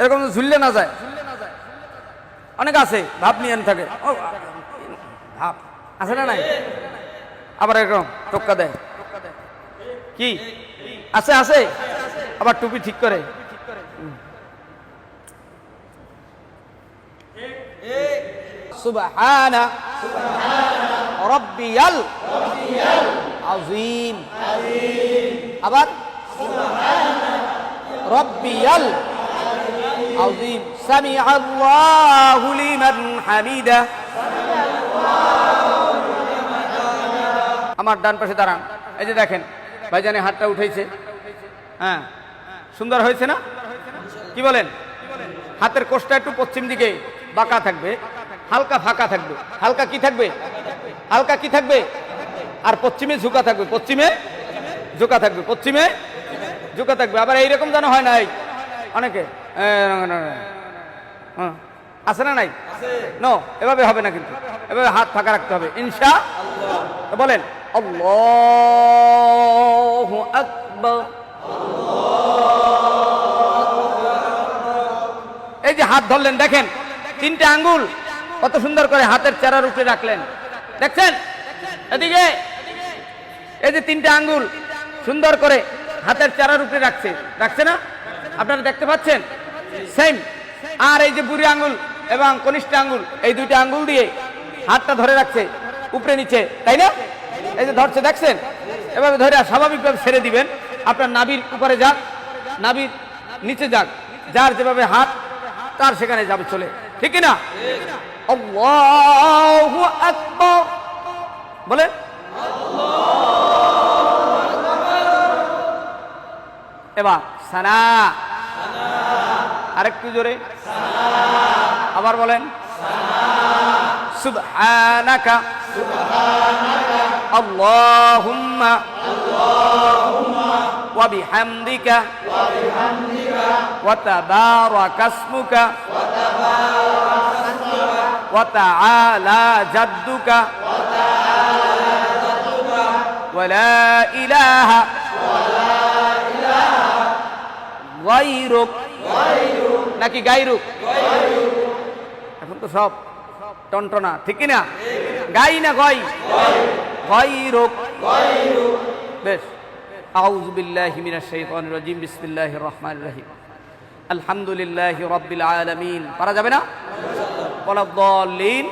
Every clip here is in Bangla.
এরকম ঝুললে না যায়। অনেক আছে ভাব নিয়ে থাকে, ভাব আছে না নাই? আবার এরকম টোক্কা দেয়, কি আছে আছে, আবার টুপি ঠিক করে। সুবহানা রাব্বিয়াল আযীম, আবার সুবহানা রাব্বিয়াল আযীম, সামিআল্লাহু লিমান হামিদা। আমার ডান পাশে দাঁড়ান, এই যে দেখেন ভাইজানে হাতটা উঠেছে, হ্যাঁ সুন্দর হয়েছে না? কি বলেন? হাতের কোষটা একটু পশ্চিম দিকে বাঁকা থাকবে, হালকা ফাঁকা থাকবে, হালকা কি থাকবে, হালকা কি থাকবে, আর পশ্চিমে ঝুঁকা থাকবে, পশ্চিমে ঝুঁকা থাকবে, পশ্চিমে ঝুঁকা থাকবে। আবার এইরকম যেন হয় নাই অনেকে, আছে না নাই? নো, এভাবে হবে না, কিন্তু এভাবে হাত ফাঁকা রাখতে হবে ইনশাআল্লাহ। বলেন আল্লাহু আকবার। এই যে হাত ধরলেন, দেখেন তিনটে আঙ্গুল কত সুন্দর করে হাতের চারার উপরে রাখলেন, দেখছেন? এদিকে এই যে তিনটে আঙ্গুল সুন্দর করে হাতের চারার উপরে রাখছে না? আপনারা দেখতে পাচ্ছেন? সেম। আর এই যে বুড়ি আঙ্গুল এবং কনিষ্ঠ আঙ্গুল, এই দুইটা আঙ্গুল দিয়ে হাতটা ধরে রাখছে উপরে নিচে, তাই না? এই যে ধরছে, দেখছেন? এভাবে ধরে স্বাভাবিকভাবে ছেড়ে দিবেন। আপনার নাভির উপরে যাক, নাভির নিচে যাক, যার যেভাবে হাত তার সেখানে যাবে চলে, ঠিক না? আল্লাহু আকবার বলে। এবার সানা, আরেকটু জোরে, আবার বলেন সুবহানাকা আল্লাহুম্মা ওয়া বিহামদিকা ওয়া তাবারাকা ইসমুকা ওয়া তাআলা জাদ্দুকা ওয়া লা ইলাহা গায়রুক, নাকি গায়রুক? এখন তো সব টনটনা, ঠিক না? গাই না গই, গায়রুক। বেশ, আউযু বিল্লাহি মিনাশ শাইতানির রাজিম, বিসমিল্লাহির রহমানির রহিম, আলহামদুলিল্লাহি রাব্বিল আলামিন। পারা যাবে না? ওয়ালাদ-দাল্লিন,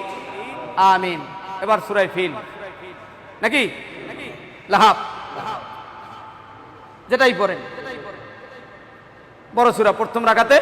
আমিন। এবার সূরা ফিল, নাকি লাহাব, যেটাই পড়েন বড় সূরা প্রথম রাকাতে